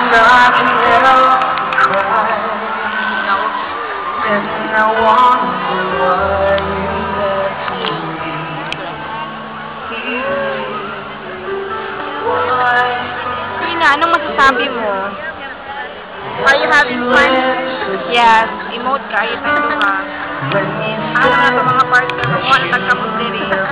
I can help cry, and I wonder why you left me. Why? Rina, anong masasabi mo? Are you having fun? Yes, emote ka, ito ka. Ano na ito mga partner mo? Ano nagkamot din eh.